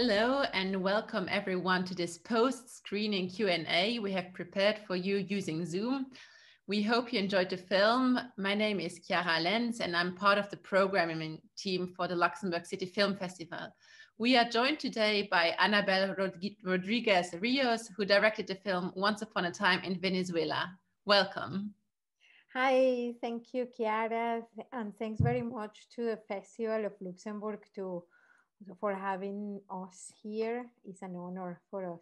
Hello and welcome everyone to this post-screening Q&A we have prepared for you using Zoom. We hope you enjoyed the film. My name is Chiara Lenz and I'm part of the programming team for the Luxembourg City Film Festival. We are joined today by Anabel Rodríguez Ríos, who directed the film Once Upon a Time in Venezuela. Welcome. Hi, thank you, Chiara, and thanks very much to the Festival of Luxembourg for having us here. It's an honor for us.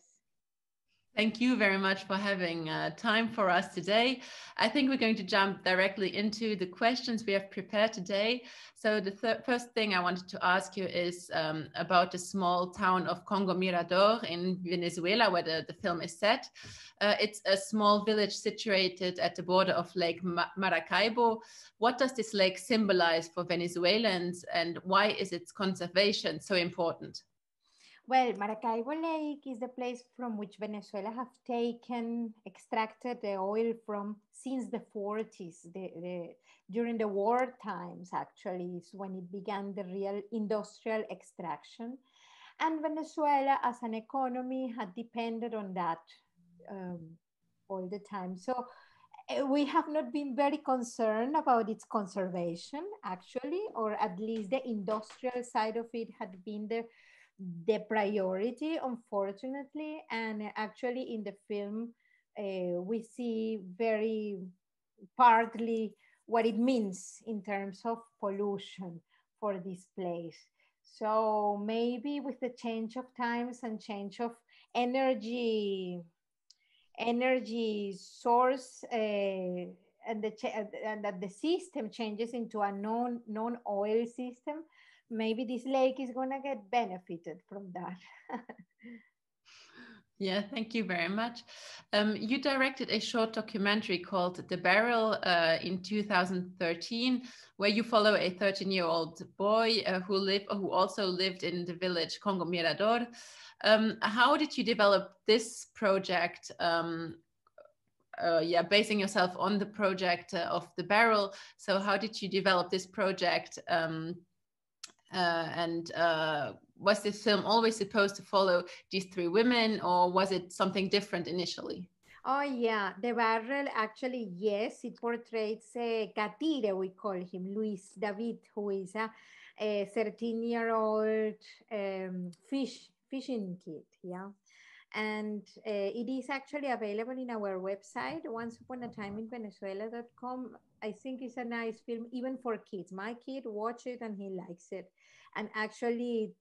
Thank you very much for having time for us today. I think we're going to jump directly into the questions we have prepared today. So the first thing I wanted to ask you is about the small town of Congo Mirador in Venezuela, where the film is set. It's a small village situated at the border of Lake Maracaibo. What does this lake symbolize for Venezuelans, and why is its conservation so important? Well, Maracaibo Lake is the place from which Venezuela have extracted the oil from since the 40s. During the war times, actually, is when it began the real industrial extraction. And Venezuela as an economy had depended on that all the time. So we have not been very concerned about its conservation, actually, or at least the industrial side of it had been the priority, unfortunately. And actually in the film we see very partly what it means in terms of pollution for this place. So maybe with the change of times and change of energy source and that the system changes into a non-oil system, maybe this lake is going to get benefited from that. Yeah, thank you very much. You directed a short documentary called The Barrel in 2013, where you follow a 13-year-old boy who also lived in the village Congo Mirador. How did you develop this project? Basing yourself on the project of The Barrel. So how did you develop this project? Was this film always supposed to follow these three women, or was it something different initially? Oh yeah, The Barrel, actually, yes, it portrays Catire, we call him, Luis David, who is a 13-year-old fishing kid, yeah. And it is actually available in our website, once upon a time in Venezuela.com. I think it's a nice film, even for kids. My kid watched it and he likes it. And actually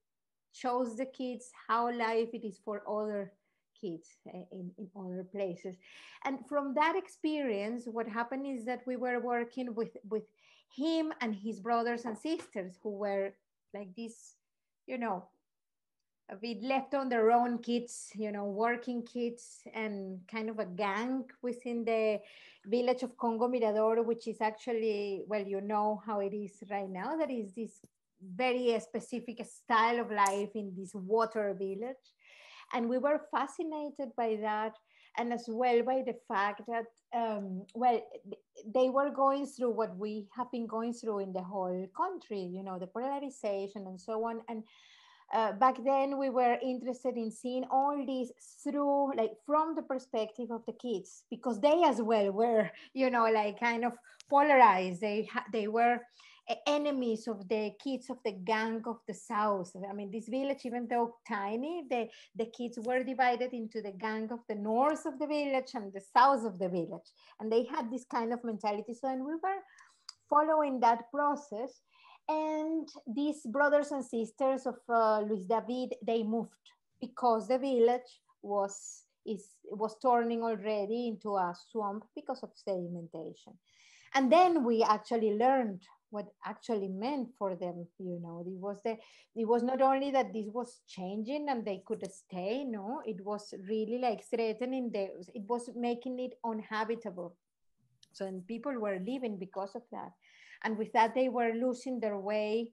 shows the kids how life it is for other kids in other places. And from that experience, what happened is that we were working with him and his brothers and sisters who were like this, a bit left on their own kids, working kids, and kind of a gang within the village of Congo Mirador, which is actually, well, you know how it is right now. That is this very specific style of life in this water village. And we were fascinated by that, and as well by the fact that, they were going through what we have been going through in the whole country, the polarization and so on. And back then we were interested in seeing all this through, like, from the perspective of the kids, because they as well were, like, kind of polarized. They were enemies of the kids of the gang of the south. I mean, this village, even though tiny, the kids were divided into the gang of the north of the village and the south of the village, and they had this kind of mentality. So, and we were following that process. And these brothers and sisters of Luis David, they moved because the village was turning already into a swamp because of sedimentation. And then we actually learned what actually meant for them. It was not only that this was changing and they could stay. No, it was really like threatening. It was making it uninhabitable. So, and people were leaving because of that. And with that, they were losing their way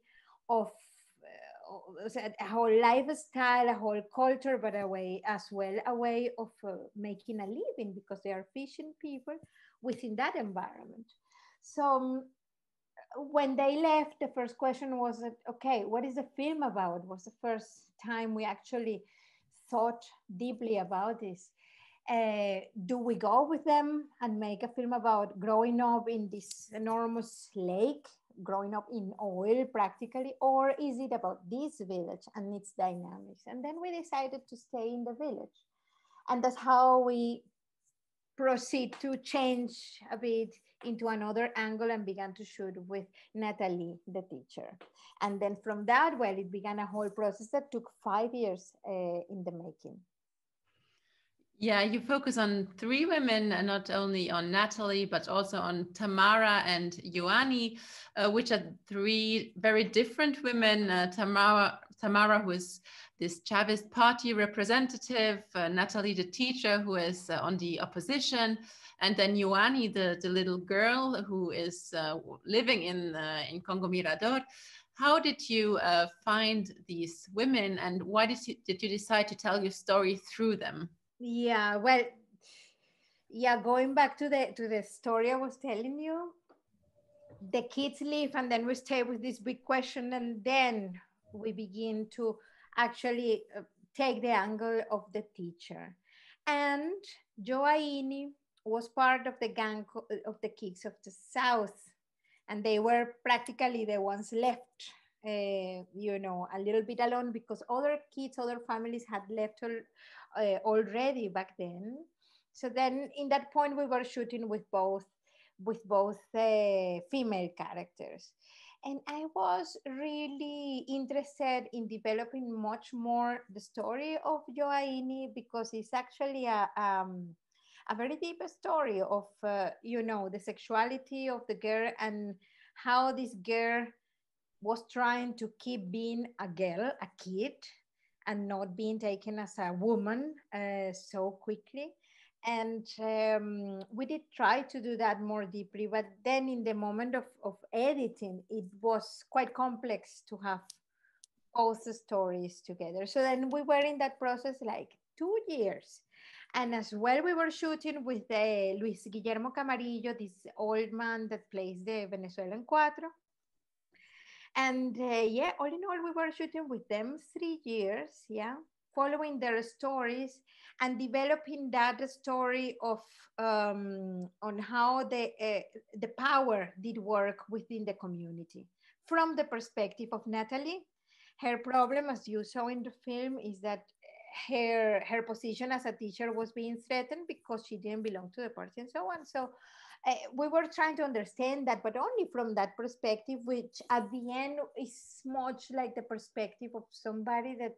of a whole lifestyle, a whole culture, but a way of making a living, because they are fishing people within that environment. So when they left, the first question was, okay, what is the film about? It was the first time we actually thought deeply about this. Do we go with them and make a film about growing up in this enormous lake, growing up in oil practically, or is it about this village and its dynamics? And then we decided to stay in the village. And that's how we proceed to change a bit into another angle and began to shoot with Natalie, the teacher. And then from that, well, it began a whole process that took 5 years in the making. Yeah, you focus on three women, and not only on Natalie, but also on Tamara and Ioani, which are three very different women. Tamara, who is this Chavist party representative, Natalie, the teacher, who is on the opposition, and then Ioani, the little girl who is living in Congo Mirador. How did you find these women, and why did you decide to tell your story through them? Yeah, well, yeah, going back to the story I was telling you, the kids leave and then we stay with this big question, and then we begin to actually take the angle of the teacher. And Joaini was part of the gang of the kids of the South, and they were practically the ones left, a little bit alone, because other kids, other families had left already back then. So then in that point we were shooting with both female characters, and I was really interested in developing much more the story of Joaini, because it's actually a very deep story of the sexuality of the girl, and how this girl was trying to keep being a girl, a kid, and not being taken as a woman so quickly. And we did try to do that more deeply, but then in the moment of editing, it was quite complex to have both stories together. So then we were in that process like 2 years. And as well, we were shooting with Luis Guillermo Camarillo, this old man that plays the Venezuelan Cuatro. And yeah, all in all, we were shooting with them 3 years, yeah, following their stories and developing that story of on how the power did work within the community. From the perspective of Natalie, her problem, as you saw in the film, is that her position as a teacher was being threatened because she didn't belong to the party and so on. So we were trying to understand that, but only from that perspective, which at the end is much like the perspective of somebody that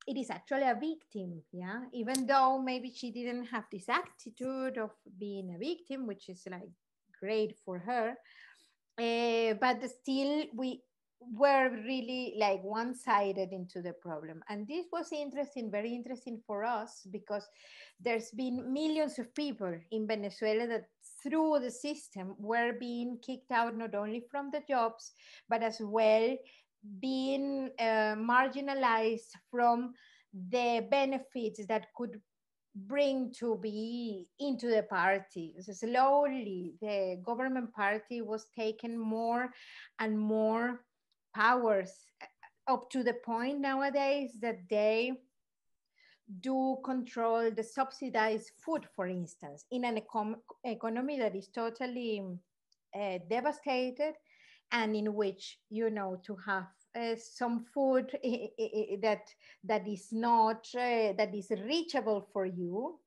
it is actually a victim, yeah, even though maybe she didn't have this attitude of being a victim, which is like great for her, but still we were really like one-sided into the problem. And this was interesting, very interesting for us, because there's been millions of people in Venezuela that through the system were being kicked out, not only from the jobs, but as well being marginalized from the benefits that could bring to be into the party. So slowly the government party was taking more and more powers, up to the point nowadays that they do control the subsidized food, for instance, in an economy that is totally devastated, and in which, to have some food that is not that is reachable for you.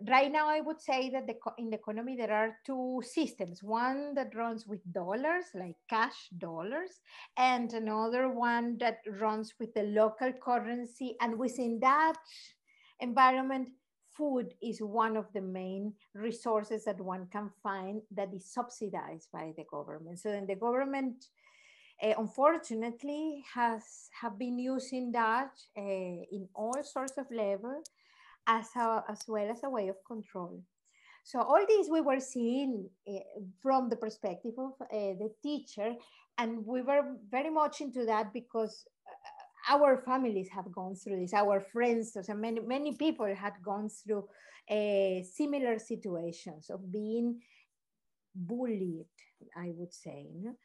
Right now, I would say that in the economy there are two systems: one that runs with dollars, like cash dollars, and another one that runs with the local currency. And within that environment, food is one of the main resources that one can find that is subsidized by the government. So then the government, unfortunately, have been using that in all sorts of levels, as well as a way of control. So all this we were seeing from the perspective of the teacher, and we were very much into that because our families have gone through this, our friends, so many people had gone through similar situations of being bullied I would say. No?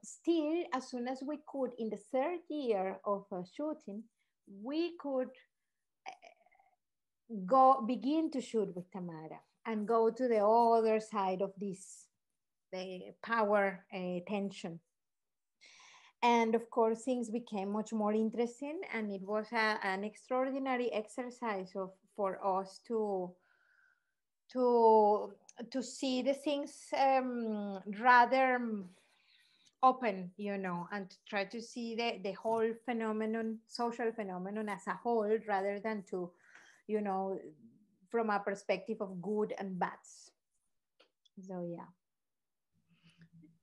Still, as soon as we could, in the third year of shooting, we could go begin to shoot with Tamara and go to the other side of this the power tension. And of course, things became much more interesting, and it was an extraordinary exercise for us to to see the things rather open, and to try to see the whole phenomenon, social phenomenon as a whole, rather than to, you know, from a perspective of good and bads. So yeah.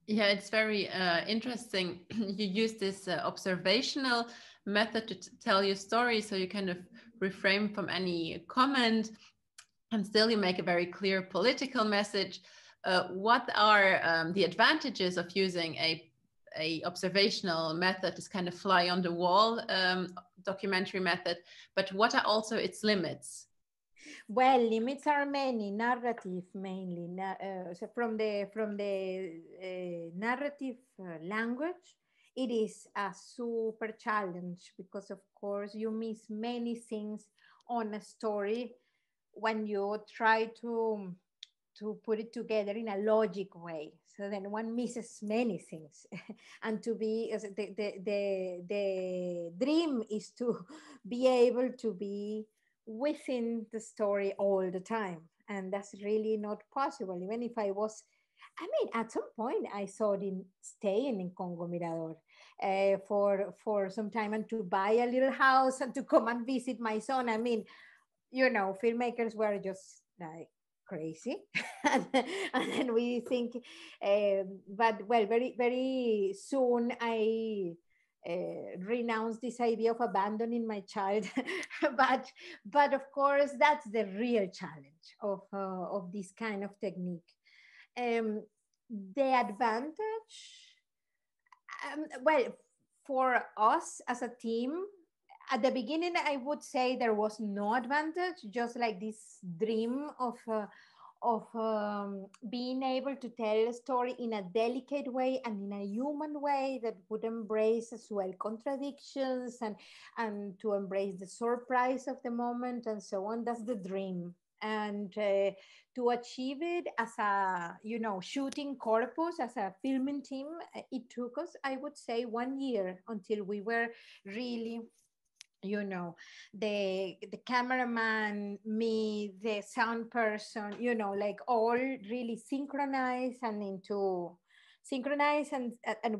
Yeah, it's very interesting. You use this observational method to tell your story, so you kind of refrain from any comment, and still you make a very clear political message. What are the advantages of using a observational method, this kind of fly on the wall documentary method, but what are also its limits? Well, limits are many. Narrative mainly. So from the narrative language, it is a super challenge because, of course, you miss many things on a story when you try to put it together in a logic way. So then one misses many things. And to be the dream is to be able to be within the story all the time. And that's really not possible. Even if I mean, at some point I thought in staying in Congo Mirador for some time and to buy a little house and to come and visit my son. I mean, filmmakers were just like crazy. And then we think, but well, very, very soon I renounced this idea of abandoning my child. but of course, that's the real challenge of this kind of technique. Um, the advantage, well, for us as a team, at the beginning, I would say there was no advantage, just like this dream of being able to tell a story in a delicate way and in a human way that would embrace as well contradictions and to embrace the surprise of the moment and so on. That's the dream. And to achieve it as a shooting corpus, as a filming team, it took us, I would say, 1 year until we were really, the cameraman, me, the sound person, like all really synchronized and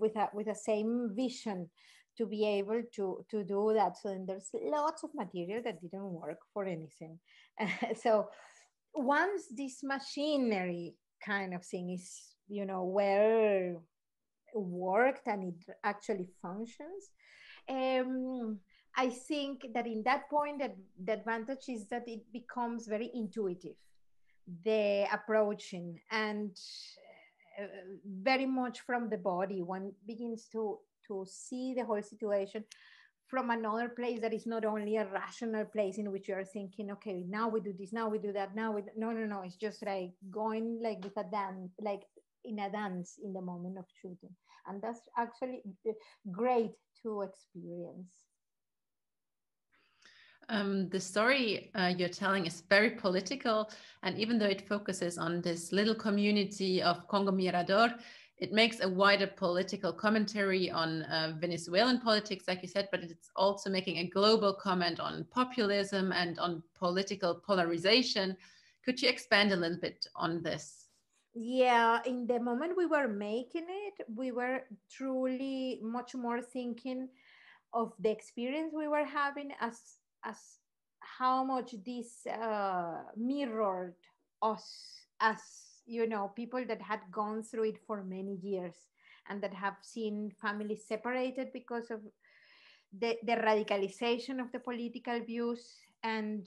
with a same vision to be able to do that. So then there's lots of material that didn't work for anything. So once this machinery kind of thing is, well worked and it actually functions, I think that in that point, that the advantage is that it becomes very intuitive, the approaching, and very much from the body. One begins to see the whole situation from another place that is not only a rational place in which you are thinking, okay, now we do this, now we do that, no. It's just like going like with a dance, like in a dance in the moment of shooting, and that's actually great to experience. The story you're telling is very political, and even though it focuses on this little community of Congo Mirador, it makes a wider political commentary on Venezuelan politics, like you said, but it's also making a global comment on populism and on political polarization. Could you expand a little bit on this? Yeah, in the moment we were making it, we were truly much more thinking of the experience we were having as how much this mirrored us as people that had gone through it for many years and that have seen families separated because of the radicalization of the political views. And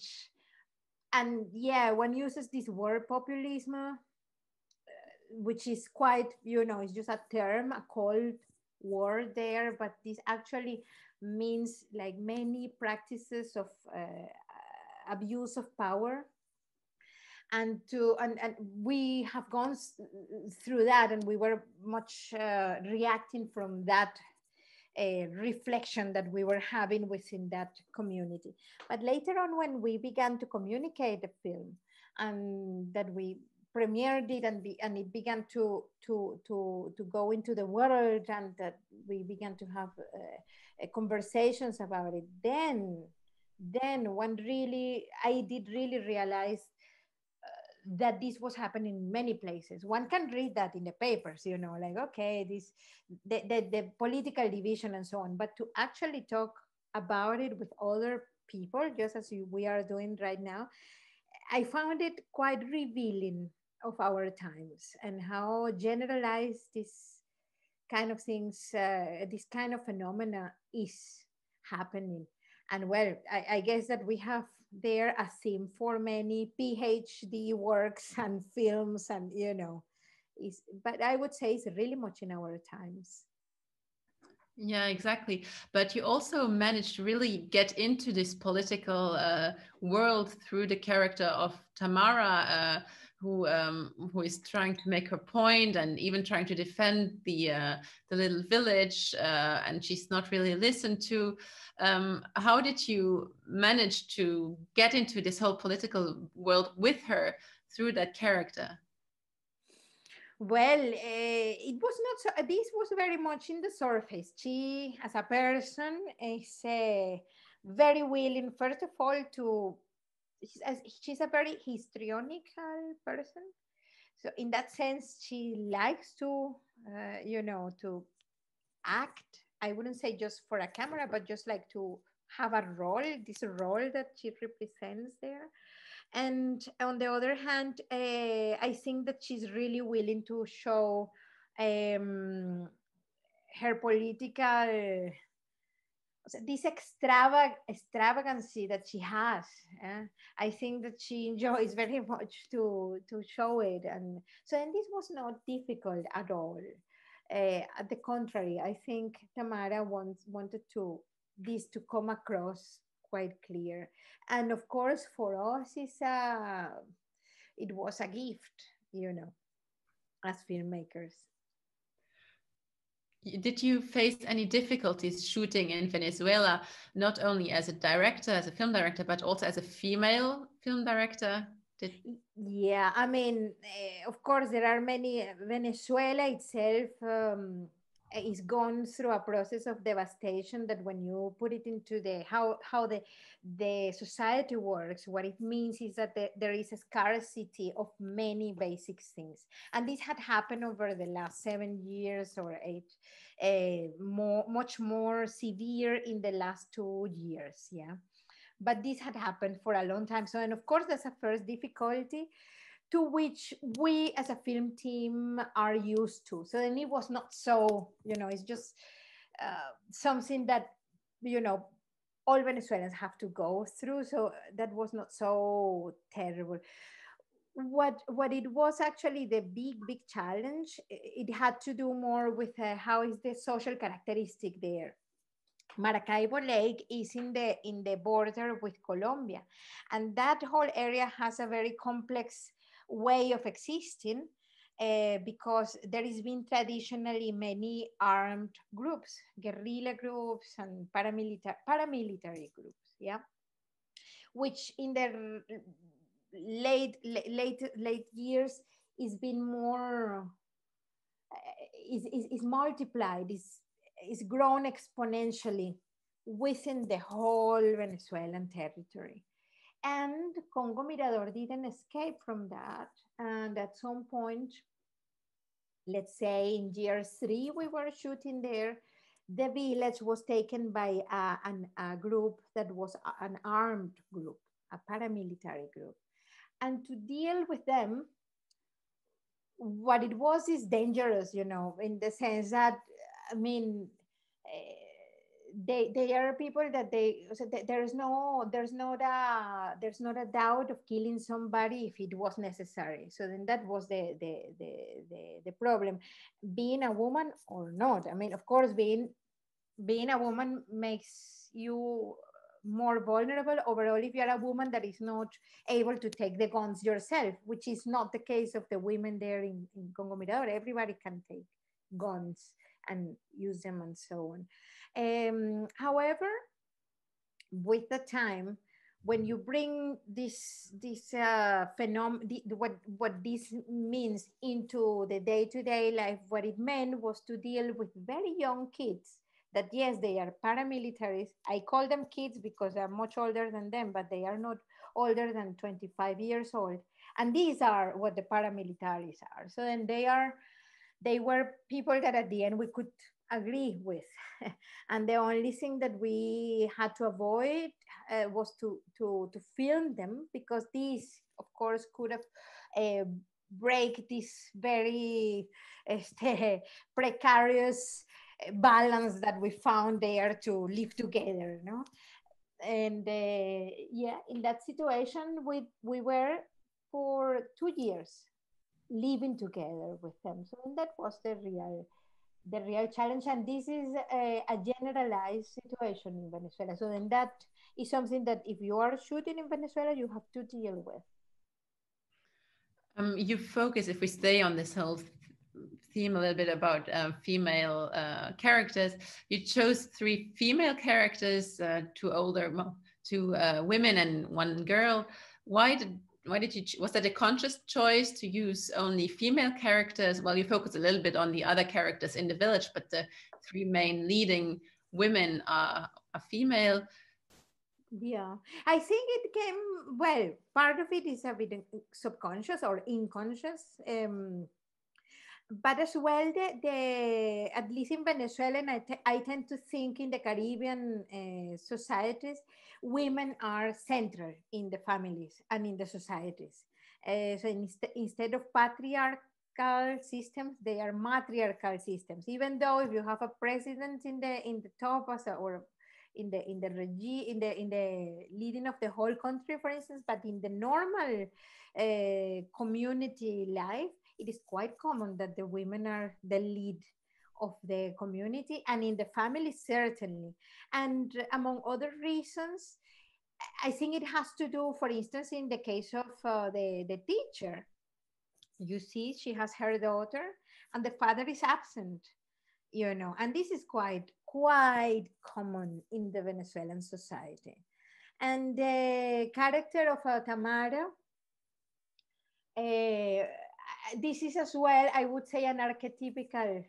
yeah, one uses this word populism, which is quite, it's just a term, a cold word there, but this actually means like many practices of abuse of power. And we have gone through that, and we were much reacting from that reflection that we were having within that community. But later on, when we began to communicate the film, and that we premiered it, and it began to go into the world, and that we began to have conversations about it, then one really, I did really realize that this was happening in many places. One can read that in the papers, like, okay, this, the political division and so on, but to actually talk about it with other people, just as we are doing right now, I found it quite revealing of our times, and how generalized this kind of things, this kind of phenomena is happening. And well, I guess that we have there a theme for many PhD works and films, and is, but I would say it's really much in our times. Yeah, exactly. But you also managed to really get into this political world through the character of Tamara, who is trying to make her point and even trying to defend the little village, and she's not really listened to. How did you manage to get into this whole political world with her through that character? Well, it was not so. This was very much in the surface. She, as a person, is very willing, first of all, to. She's a very histrionical person. So, in that sense, she likes to, to act. I wouldn't say just for a camera, but just like to have a role, this role that she represents there. And on the other hand, I think that she's really willing to show um, her political, this extravagancy that she has. I think that she enjoys very much to show it, and so, and this was not difficult at all. At the contrary, I think Tamara wanted to this to come across quite clear, and of course for us it was a gift, as filmmakers. Did you face any difficulties shooting in Venezuela, not only as a director, as a film director, but also as a female film director? Did... Yeah, I mean, of course, there are many. Venezuela itself is gone through a process of devastation. That when you put it into the how the society works, what it means is that there is a scarcity of many basic things, and this had happened over the last 7 years or 8. Much more severe in the last 2 years. Yeah, but this had happened for a long time. So, and of course, that's a first difficulty to which we as a film team are used to. So then it was not so, it's just something that, all Venezuelans have to go through. So that was not so terrible. What it was actually the big challenge, it had to do more with how is the social characteristic there. Maracaibo Lake is in the border with Colombia, and that whole area has a very complex way of existing because there has been traditionally many armed groups, guerrilla groups and paramilitary groups, yeah, which in the late years is been more is multiplied, is grown exponentially within the whole Venezuelan territory. And Congo Mirador didn't escape from that. And at some point, let's say in year 3, we were shooting there. The village was taken by a group that was an armed group, a paramilitary group. And to deal with them, what it was is dangerous, in the sense that, I mean, they are people that so there's not a doubt of killing somebody if it was necessary. So then that was the problem, being a woman or not. I mean, of course, being a woman makes you more vulnerable overall if you're a woman that is not able to take the guns yourself, which is not the case of the women there in Congo Mirador. Everybody can take guns and use them and so on. However, with the time, when you bring this phenomenon, what this means into the day-to-day life, what it meant was to deal with very young kids that, yes, they are paramilitaries. I call them kids because they're much older than them, but they are not older than 25 years old, and these are what the paramilitaries are. So then they were people that at the end we could agree with. And the only thing that we had to avoid was to film them, because these of course could have break this very precarious balance that we found there to live together, no? And yeah, in that situation we were for 2 years living together with them. So that was the real challenge, and this is a generalized situation in Venezuela. So then that is something that if you are shooting in Venezuela, you have to deal with. You focus, if we stay on this whole theme a little bit about female characters, you chose 3 female characters, 2 older, 2 women and 1 girl. Why did you, was that a conscious choice to use only female characters? Well, you focus a little bit on the other characters in the village, but the 3 main leading women are female. Yeah, I think it came, well, part of it is a bit subconscious or unconscious. But as well, at least in Venezuela, and I tend to think in the Caribbean societies, women are central in the families and in the societies. So instead of patriarchal systems, they are matriarchal systems. Even though if you have a president in the top or in the leading of the whole country, for instance, but in the normal community life, it is quite common that the women are the lead of the community and in the family, certainly. And among other reasons, I think it has to do, for instance, in the case of the teacher. You see, she has her daughter, and the father is absent, and this is quite common in the Venezuelan society. And the character of Tamara, this is as well, I would say, an archetypical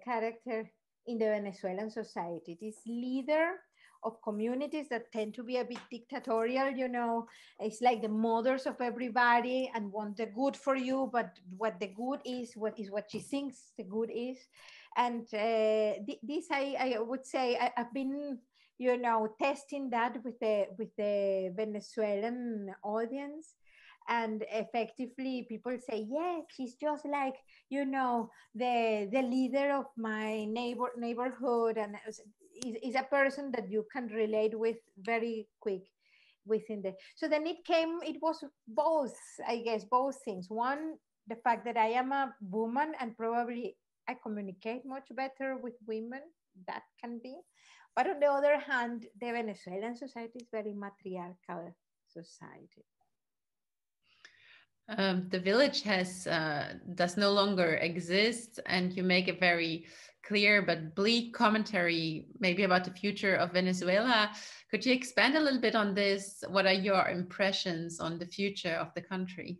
character in the Venezuelan society. This leader of communities that tend to be a bit dictatorial, it's like the mothers of everybody and want the good for you, but what the good is, what she thinks the good is. And this, I would say, I've been, testing that with the Venezuelan audience, and effectively people say, yes, she's just like, the leader of my neighborhood, and is a person that you can relate with very quick within so then it was both, I guess, both things. One, the fact that I am a woman and probably I communicate much better with women, that can be. But on the other hand, the Venezuelan society is very matriarchal society. The village does no longer exist, and you make a very clear but bleak commentary maybe about the future of Venezuela. Could you expand a little bit on this? What are your impressions on the future of the country?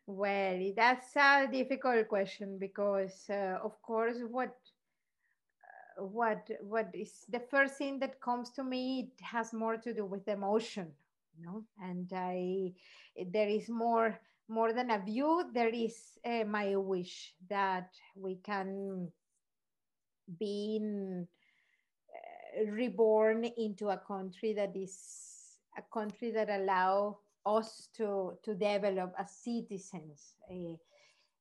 Well, that's a difficult question because, of course, what is the first thing that comes to me? It has more to do with emotion, and there is more than a view. There is my wish that we can be reborn into a country that is a country that allow us to develop as citizens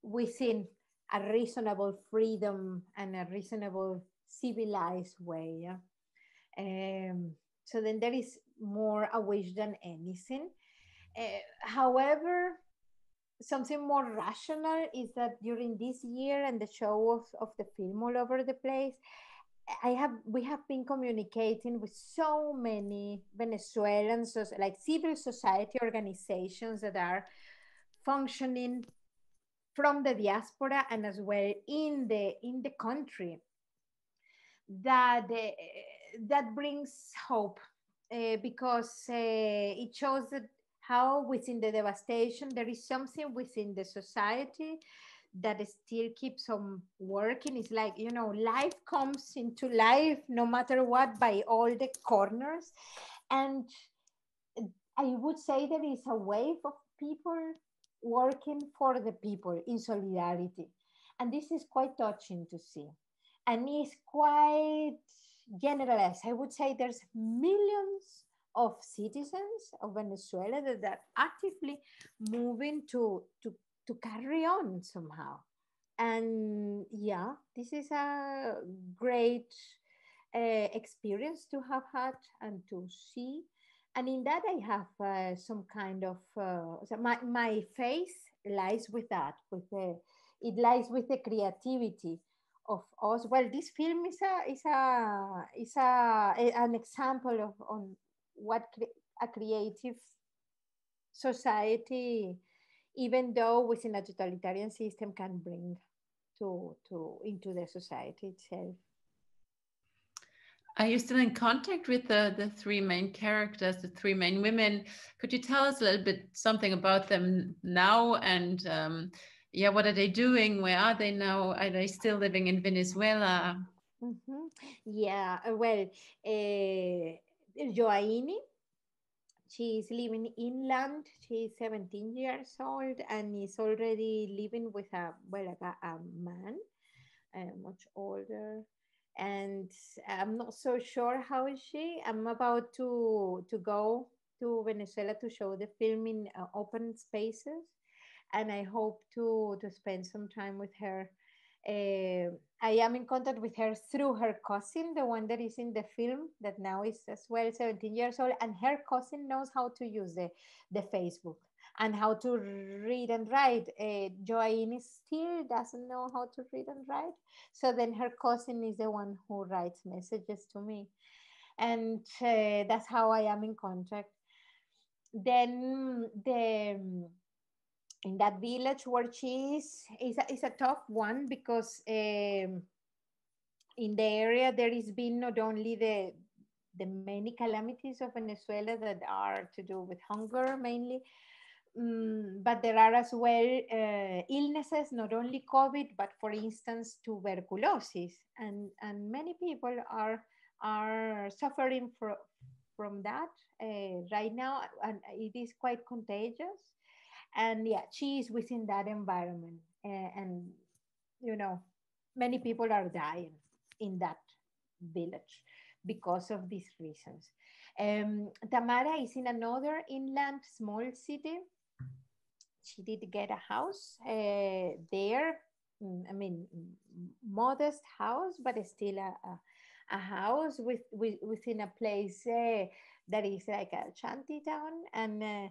within a reasonable freedom and a reasonable civilized way. Yeah? So then there is more a wish than anything. However, something more rational is that during this year and the show of the film all over the place, we have been communicating with so many Venezuelans, like civil society organizations that are functioning from the diaspora and as well in the country, that that brings hope, because it shows that how within the devastation there is something within the society that still keeps on working. It's like, you know, life comes into life no matter what by all the corners. And I would say there is a wave of people working for the people in solidarity. And this is quite touching to see. And it's quite generalized. I would say there's millions of citizens of Venezuela that are actively moving to carry on somehow. And yeah, this is a great experience to have had and to see. And in that, I have some kind of so my face lies with that, with the it lies with the creativity of us. Well, this film is an example of on what a creative society, even though within a totalitarian system, can bring to into the society itself. Are you still in contact with the three main characters, the three main women? Could you tell us a little bit something about them now? And yeah, what are they doing? Where are they now? Are they still living in Venezuela? Mhm. Yeah, well, Joaini, she's living inland. She's 17 years old and is already living with a, well, like a man, much older. And I'm not so sure how is she. I'm about to go to Venezuela to show the film in open spaces, and I hope to spend some time with her. I am in contact with her through her cousin, the one that is in the film, that now is as well 17 years old, and her cousin knows how to use the Facebook and how to read and write. Joanne still doesn't know how to read and write, so then her cousin is the one who writes messages to me, and that's how I am in contact. Then the in that village where she is a tough one, because in the area there is been not only the many calamities of Venezuela that are to do with hunger mainly, but there are as well illnesses, not only COVID, but for instance tuberculosis, and many people are suffering from that right now, and it is quite contagious. And yeah, she is within that environment, and you know, many people are dying in that village because of these reasons. Tamara is in another inland small city. She did get a house there. I mean, modest house, but still a house within a place that is like a shanty town. And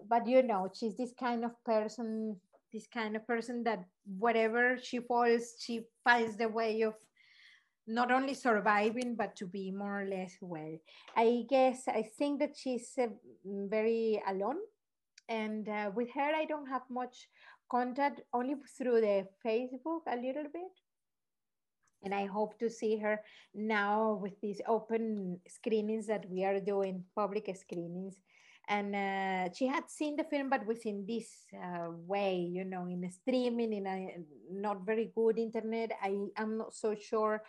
but you know, she's this kind of person that whatever she falls, she finds the way of not only surviving but to be more or less well. I think that she's very alone, and with her I don't have much contact, only through the Facebook a little bit. And I hope to see her now with these open screenings that we are doing, public screenings. And she had seen the film, but within this way, you know, in a streaming, in a not very good internet. I am not so sure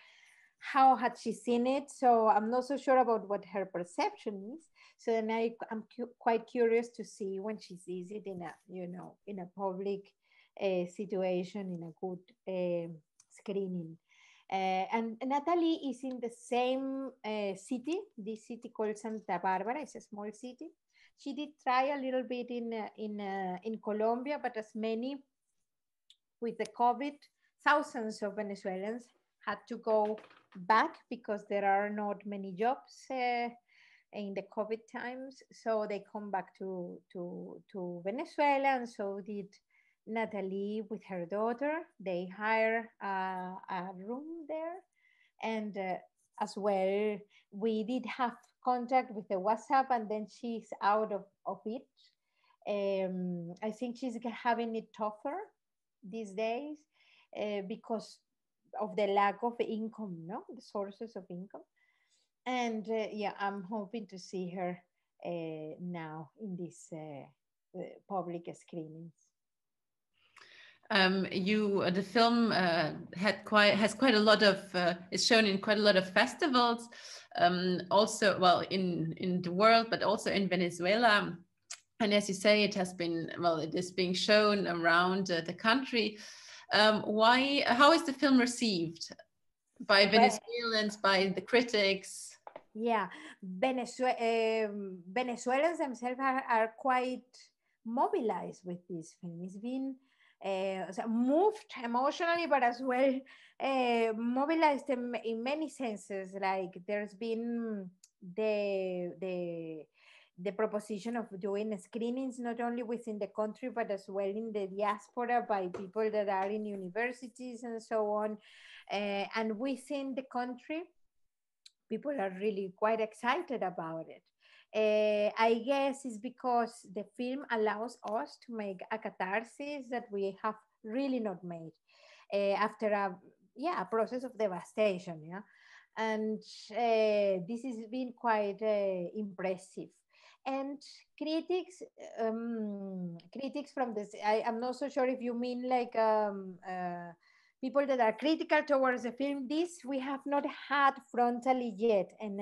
how had she seen it, so I'm not so sure about what her perception is. So then I'm quite curious to see when she sees it in a, you know, in a public situation, in a good screening. And Natalie is in the same city, this city called Santa Barbara. It's a small city. She did try a little bit in Colombia, but as many with the COVID, thousands of Venezuelans had to go back because there are not many jobs in the COVID times. So they come back to Venezuela, and so did Natalie with her daughter. They hire a room there, And as well, we did have contact with the WhatsApp, and then she's out of it. I think she's having it tougher these days because of the lack of income, no, the sources of income. And yeah, I'm hoping to see her now in these public screenings. The film has quite a lot of is shown in quite a lot of festivals, also well in the world, but also in Venezuela. And as you say, it is being shown around the country. How is the film received by Venezuelans, by the critics? Yeah, Venezuelans themselves are quite mobilized with this film. It's been moved emotionally, but as well mobilized in many senses. Like there's been the proposition of doing screenings not only within the country but as well in the diaspora by people that are in universities and so on, and within the country people are really quite excited about it. I guess it's because the film allows us to make a catharsis that we have really not made after a process of devastation. Yeah, and this has been quite impressive. And critics, critics from this, I'm not so sure if you mean like people that are critical towards the film. This we have not had frontally yet, and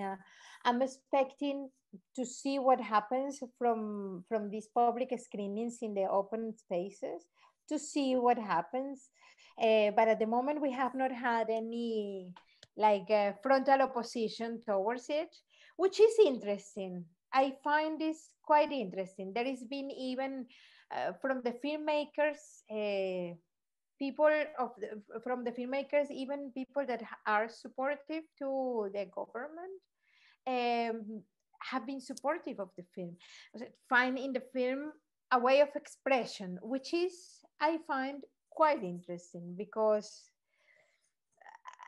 I'm expecting to see what happens from these public screenings in the open spaces to see what happens. But at the moment, we have not had any like frontal opposition towards it, which is interesting. I find this quite interesting. There has been even from the filmmakers. People from the filmmakers, even people that are supportive to the government, um, have been supportive of the film, find in the film a way of expression, which is I find quite interesting because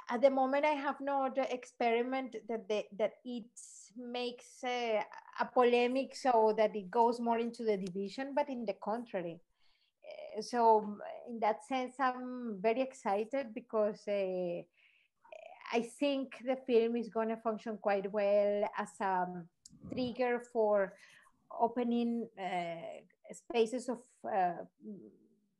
at the moment I have not experiment that it makes a polemic so that it goes more into the division, but in the contrary. So in that sense I'm very excited because I think the film is going to function quite well as a trigger for opening spaces of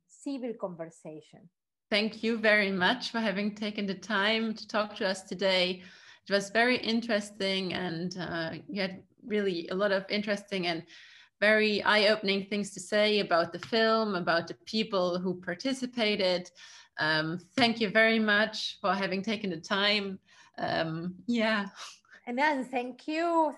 civil conversation. Thank you very much for having taken the time to talk to us today. It was very interesting, and you had really a lot of interesting and very eye-opening things to say about the film, about the people who participated. Thank you very much for having taken the time. Yeah. And then thank you,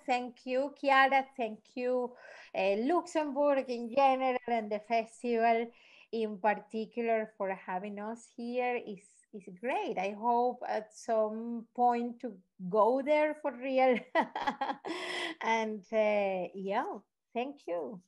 Chiara, thank you, Luxembourg in general, and the festival in particular for having us here. Is great. I hope at some point to go there for real. And yeah, thank you.